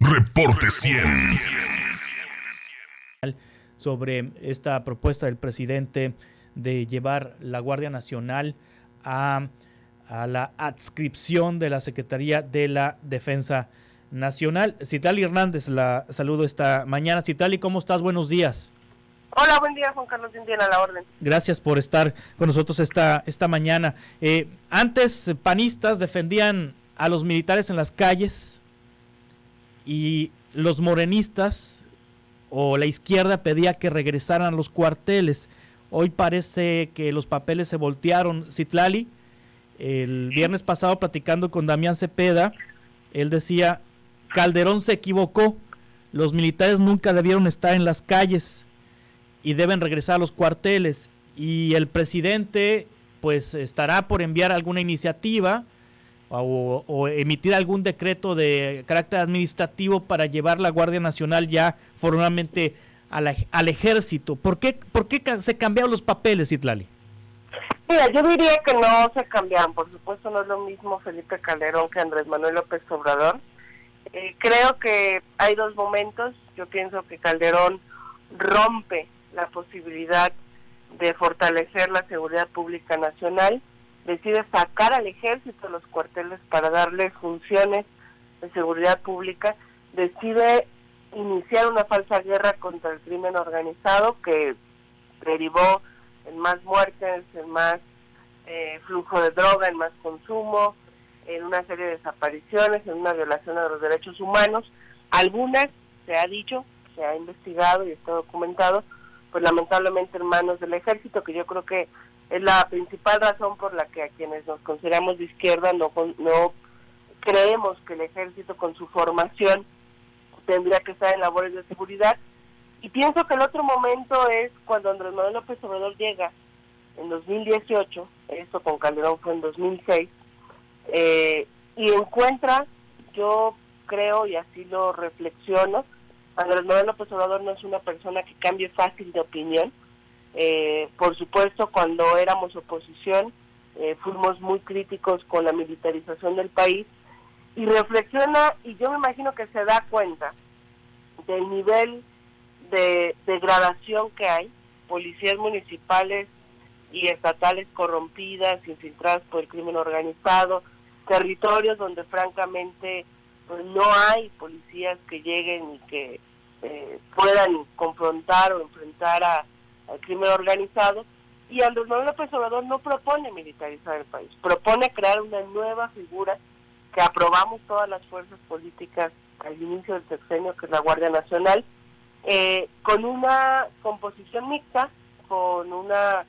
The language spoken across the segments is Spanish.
Reporte 100. Sobre esta propuesta del presidente de llevar la Guardia Nacional a la adscripción de la Secretaría de la Defensa Nacional. Citlali Hernández, la saludo esta mañana. Citlali, ¿cómo estás? Buenos días. Hola, buen día, Juan Carlos, bien a la orden. Gracias por estar con nosotros esta mañana. Antes, panistas defendían a los militares en las calles y los morenistas o la izquierda pedía que regresaran a los cuarteles. Hoy parece que los papeles se voltearon. Citlali, el viernes pasado platicando con Damián Cepeda, él decía, Calderón se equivocó, los militares nunca debieron estar en las calles y deben regresar a los cuarteles, y el presidente pues estará por enviar alguna iniciativa o emitir algún decreto de carácter administrativo para llevar la Guardia Nacional ya formalmente al ejército. ¿Por qué se cambiaron los papeles, Citlali? Mira, yo diría que no se cambiaron. Por supuesto no es lo mismo Felipe Calderón que Andrés Manuel López Obrador. Creo que hay dos momentos. Yo pienso que Calderón rompe la posibilidad de fortalecer la seguridad pública nacional, decide sacar al ejército de los cuarteles para darle funciones de seguridad pública, decide iniciar una falsa guerra contra el crimen organizado que derivó en más muertes, en más flujo de droga, en más consumo, en una serie de desapariciones, en una violación a los derechos humanos. Algunas, se ha dicho, se ha investigado y está documentado, pues lamentablemente en manos del ejército, que yo creo que es la principal razón por la que a quienes nos consideramos de izquierda no creemos que el ejército con su formación tendría que estar en labores de seguridad. Y pienso que el otro momento es cuando Andrés Manuel López Obrador llega en 2018, esto con Calderón fue en 2006, y encuentra, yo creo y así lo reflexiono, Andrés Manuel López Obrador no es una persona que cambie fácil de opinión. Por supuesto, cuando éramos oposición, fuimos muy críticos con la militarización del país, y reflexiona, y yo me imagino que se da cuenta del nivel de degradación que hay, policías municipales y estatales corrompidas, infiltradas por el crimen organizado, territorios donde francamente pues no hay policías que lleguen y que puedan confrontar o enfrentar al crimen organizado. Y Andrés Manuel López Obrador no propone militarizar el país, propone crear una nueva figura que aprobamos todas las fuerzas políticas al inicio del sexenio, que es la Guardia Nacional, con una composición mixta, con una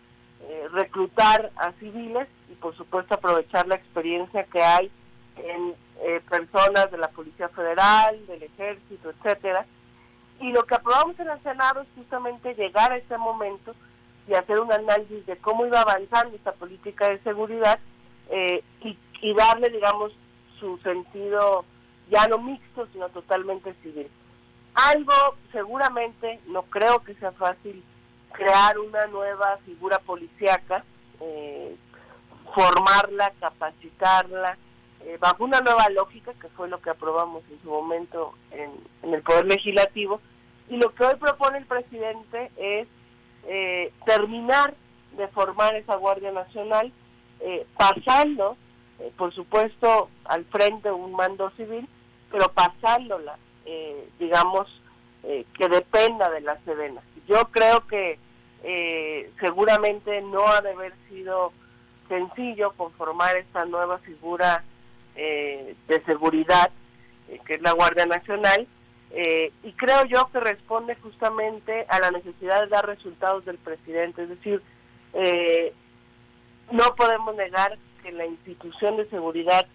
reclutar a civiles y por supuesto aprovechar la experiencia que hay en personas de la Policía Federal, del Ejército, etcétera. Y lo que aprobamos en el Senado es justamente llegar a este momento y hacer un análisis de cómo iba avanzando esta política de seguridad y darle, digamos, su sentido ya no mixto, sino totalmente civil. Algo seguramente, no creo que sea fácil crear una nueva figura policíaca, formarla, capacitarla, bajo una nueva lógica, que fue lo que aprobamos en su momento en el Poder Legislativo, y lo que hoy propone el presidente es terminar de formar esa Guardia Nacional, pasando, por supuesto, al frente un mando civil, pero pasándola, digamos, que dependa de la Sedena. Yo creo que seguramente no ha de haber sido sencillo conformar esta nueva figura de seguridad, que es la Guardia Nacional, y creo yo que responde justamente a la necesidad de dar resultados del presidente. Es decir, no podemos negar que la institución de seguridad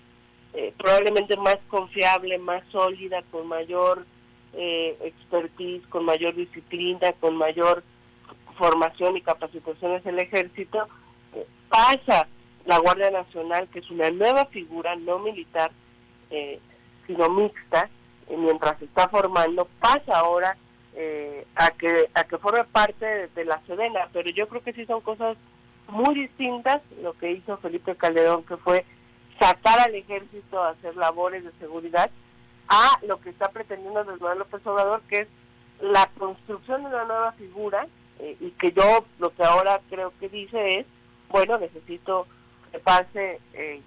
probablemente más confiable, más sólida, con mayor expertise, con mayor disciplina, con mayor formación y capacitación es el Ejército, pasa la Guardia Nacional, que es una nueva figura, no militar, sino mixta, mientras se está formando, pasa ahora a que forme parte de la Sedena. Pero yo creo que sí son cosas muy distintas lo que hizo Felipe Calderón, que fue sacar al Ejército a hacer labores de seguridad, a lo que está pretendiendo Andrés Manuel López Obrador, que es la construcción de una nueva figura, y que yo lo que ahora creo que dice es, bueno, necesito que pase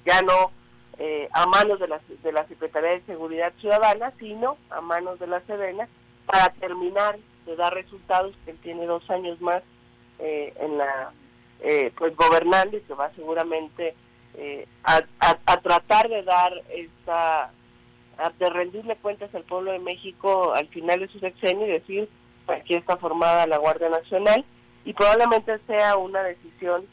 ya no a manos de la Secretaría de Seguridad Ciudadana, sino a manos de la Sedena, para terminar de dar resultados, que él tiene 2 años más en la pues gobernando, y que va seguramente a tratar de dar de rendirle cuentas al pueblo de México al final de su sexenio y decir, aquí está formada la Guardia Nacional, y probablemente sea una decisión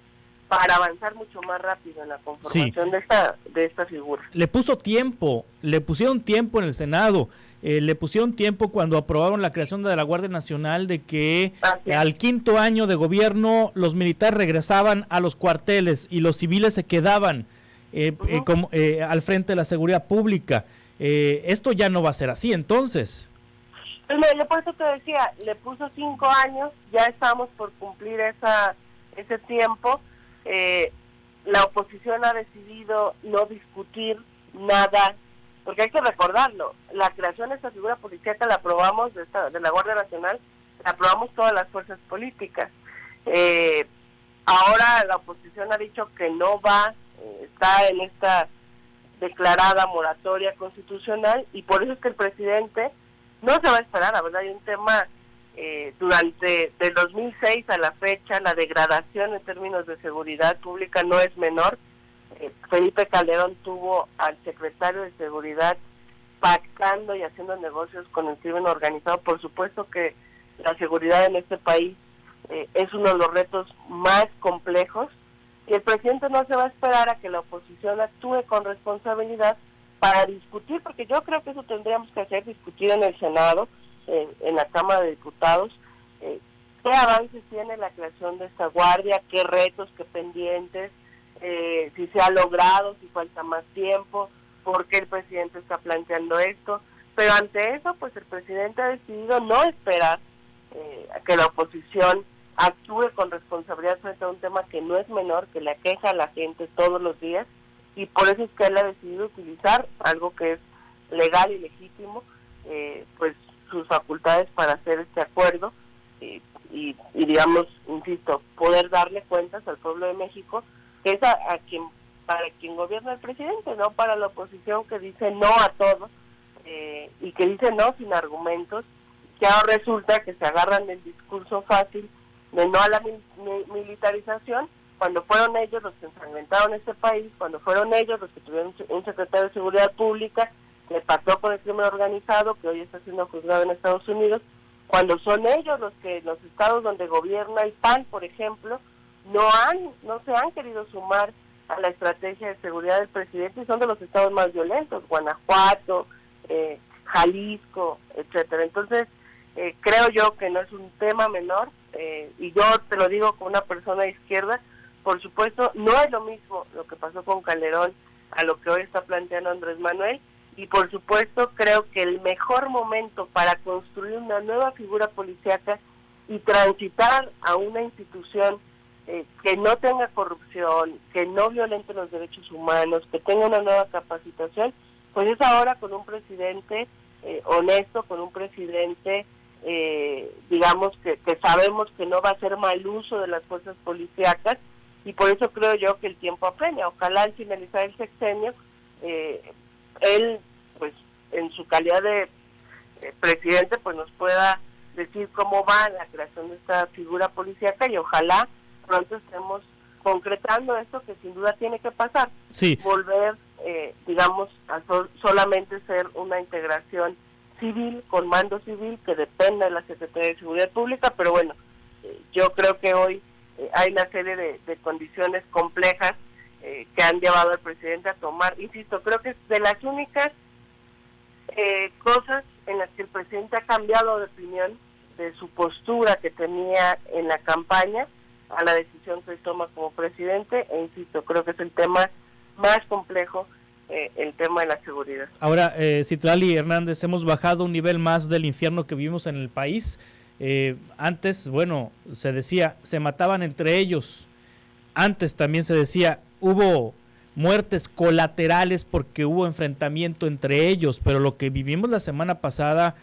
para avanzar mucho más rápido en la conformación de esta figura. Le pusieron tiempo en el Senado, le pusieron tiempo cuando aprobaron la creación de la Guardia Nacional, de que al 5º año de gobierno los militares regresaban a los cuarteles y los civiles se quedaban al frente de la seguridad pública. Esto ya no va a ser así, entonces. Pues yo por eso te decía, le puso 5 años, ya estamos por cumplir ese tiempo. La oposición ha decidido no discutir nada, porque hay que recordarlo, la creación de esta figura policíaca la aprobamos, de la Guardia Nacional, la aprobamos todas las fuerzas políticas. Ahora la oposición ha dicho que no está en esta declarada moratoria constitucional, y por eso es que el presidente no se va a esperar. La verdad, hay un tema durante del 2006 a la fecha, la degradación en términos de seguridad pública no es menor. Felipe Calderón tuvo al secretario de Seguridad pactando y haciendo negocios con el crimen organizado. Por supuesto que la seguridad en este país es uno de los retos más complejos, y el presidente no se va a esperar a que la oposición actúe con responsabilidad para discutir, porque yo creo que eso tendríamos que hacer, discutir en el Senado, en la Cámara de Diputados, qué avances tiene la creación de esta guardia, qué retos, qué pendientes, si se ha logrado, si falta más tiempo, por qué el presidente está planteando esto. Pero ante eso, pues el presidente ha decidido no esperar a que la oposición actúe con responsabilidad frente a un tema que no es menor, que le aqueja a la gente todos los días, y por eso es que él ha decidido utilizar algo que es legal y legítimo, pues sus facultades para hacer este acuerdo, y digamos, insisto, poder darle cuentas al pueblo de México, que es para quien gobierna el presidente, no para la oposición, que dice no a todo, y que dice no sin argumentos, que ahora resulta que se agarran del discurso fácil de no a la militarización, cuando fueron ellos los que ensangrentaron este país, cuando fueron ellos los que tuvieron un secretario de Seguridad Pública, que pasó con el crimen organizado, que hoy está siendo juzgado en Estados Unidos, cuando son ellos los que los estados donde gobierna el PAN, por ejemplo, no se han querido sumar a la estrategia de seguridad del presidente, y son de los estados más violentos, Guanajuato, Jalisco, etcétera. Entonces, creo yo que no es un tema menor, y yo te lo digo como una persona de izquierda. Por supuesto, no es lo mismo lo que pasó con Calderón a lo que hoy está planteando Andrés Manuel, y por supuesto creo que el mejor momento para construir una nueva figura policíaca y transitar a una institución que no tenga corrupción, que no violente los derechos humanos, que tenga una nueva capacitación, pues es ahora con un presidente honesto, con un presidente digamos que sabemos que no va a hacer mal uso de las fuerzas policíacas, y por eso creo yo que el tiempo apremia. Ojalá al finalizar el sexenio él, pues en su calidad de presidente, pues nos pueda decir cómo va la creación de esta figura policíaca, y ojalá pronto estemos concretando esto que sin duda tiene que pasar. Sí. Volver, digamos, a solamente ser una integración civil, con mando civil, que dependa de la Secretaría de Seguridad Pública, pero bueno, yo creo que hoy hay una serie de condiciones complejas que han llevado al presidente a tomar, insisto, creo que es de las únicas cosas en las que el presidente ha cambiado de opinión de su postura que tenía en la campaña a la decisión que él toma como presidente, e insisto, creo que es el tema más complejo, el tema de la seguridad. Ahora, Citlali Hernández, hemos bajado un nivel más del infierno que vivimos en el país. Antes, bueno, se decía, se mataban entre ellos. Antes también se decía, hubo muertes colaterales porque hubo enfrentamiento entre ellos, pero lo que vivimos la semana pasada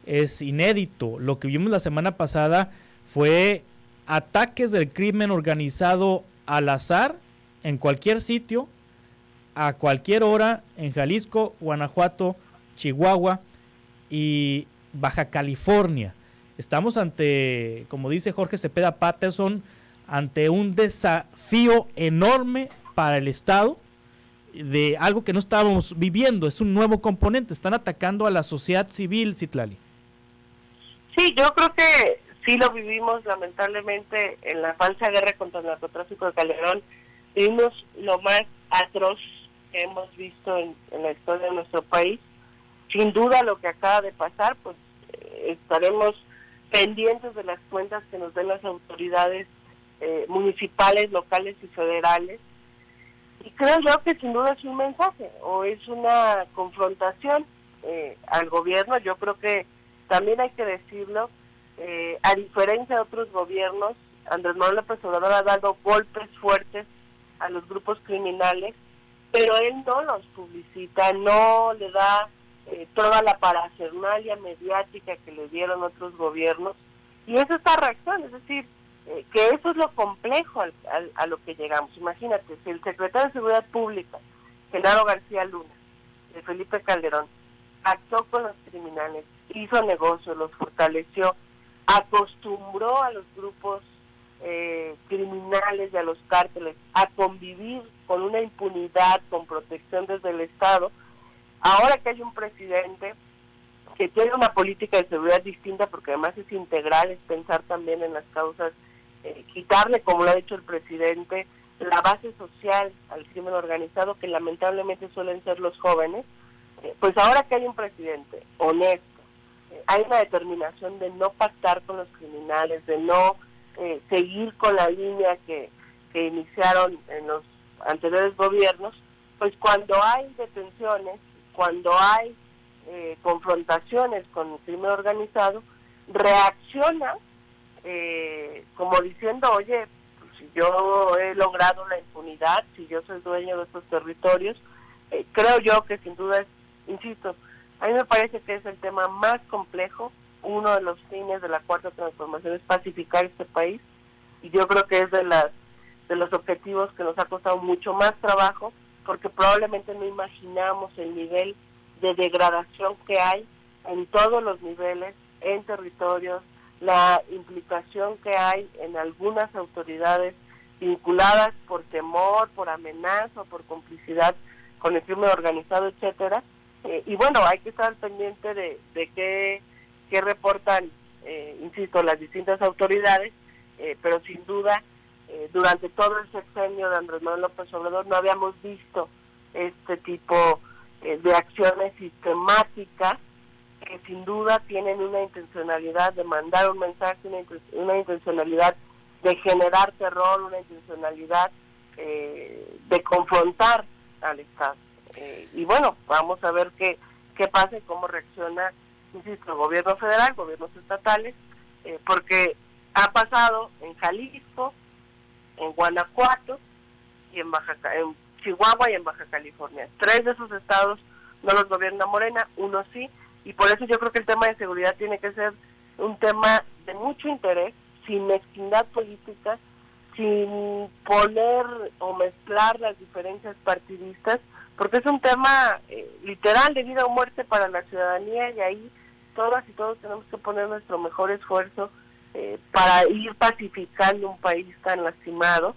es inédito. Lo que vimos la semana pasada fue ataques del crimen organizado al azar en cualquier sitio, a cualquier hora, en Jalisco, Guanajuato, Chihuahua y Baja California. Estamos ante, como dice Jorge Cepeda Patterson, ante un desafío enorme para el Estado, de algo que no estábamos viviendo. Es un nuevo componente, están atacando a la sociedad civil, Citlali. Sí, yo creo que sí lo vivimos lamentablemente en la falsa guerra contra el narcotráfico de Calderón. Vimos lo más atroz que hemos visto en la historia de nuestro país. Sin duda lo que acaba de pasar, pues estaremos pendientes de las cuentas que nos den las autoridades municipales, locales y federales. Y creo yo que sin duda es un mensaje o es una confrontación al gobierno. Yo creo que también hay que decirlo, a diferencia de otros gobiernos, Andrés Manuel López Obrador ha dado golpes fuertes a los grupos criminales, pero él no los publicita, no le da toda la parafernalia mediática que le dieron otros gobiernos, y es esta reacción, es decir, que eso es lo complejo a lo que llegamos. Imagínate, si el secretario de Seguridad Pública, Genaro García Luna, de Felipe Calderón, actuó con los criminales, hizo negocio, los fortaleció, acostumbró a los grupos criminales y a los cárteles a convivir con una impunidad, con protección desde el Estado. Ahora que hay un presidente que tiene una política de seguridad distinta, porque además es integral, es pensar también en las causas, quitarle, como lo ha dicho el presidente, la base social al crimen organizado, que lamentablemente suelen ser los jóvenes. Pues ahora que hay un presidente honesto, hay una determinación de no pactar con los criminales, de no seguir con la línea que iniciaron en los anteriores gobiernos, pues cuando hay detenciones, cuando hay confrontaciones con el crimen organizado, reacciona como diciendo, oye, pues, si yo he logrado la impunidad, si yo soy dueño de estos territorios, creo yo que sin duda es, insisto, a mí me parece que es el tema más complejo. Uno de los fines de la Cuarta Transformación es pacificar este país, y yo creo que es de los objetivos que nos ha costado mucho más trabajo, porque probablemente no imaginamos el nivel de degradación que hay en todos los niveles, en territorios, la implicación que hay en algunas autoridades vinculadas por temor, por amenaza, por complicidad con el crimen organizado, etcétera. Y bueno, hay que estar pendiente de qué reportan, insisto, las distintas autoridades, pero sin duda, durante todo el sexenio de Andrés Manuel López Obrador no habíamos visto este tipo de acciones sistemáticas que sin duda tienen una intencionalidad de mandar un mensaje, una intencionalidad de generar terror, una intencionalidad de confrontar al Estado. Y bueno, vamos a ver qué pasa y cómo reacciona, insisto, el gobierno federal, gobiernos estatales, porque ha pasado en Jalisco, en Guanajuato y en Chihuahua y en Baja California. 3 de esos estados no los gobierna Morena, uno sí, y por eso yo creo que el tema de seguridad tiene que ser un tema de mucho interés, sin mezquindad política, sin poner o mezclar las diferencias partidistas, porque es un tema literal de vida o muerte para la ciudadanía, y ahí todas y todos tenemos que poner nuestro mejor esfuerzo para ir pacificando un país tan lastimado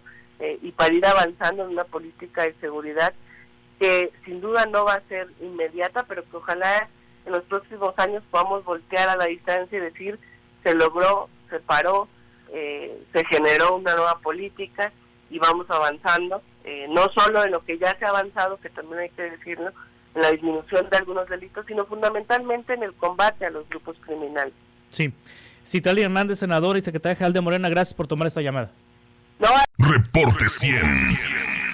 y para ir avanzando en una política de seguridad que sin duda no va a ser inmediata, pero que ojalá en los próximos años podamos voltear a la distancia y decir, se logró, se paró, se generó una nueva política y vamos avanzando, no solo en lo que ya se ha avanzado, que también hay que decirlo, en la disminución de algunos delitos, sino fundamentalmente en el combate a los grupos criminales. Sí. Citlali Hernández, senadora y secretaria general de Morena, gracias por tomar esta llamada. No. Reporte 100.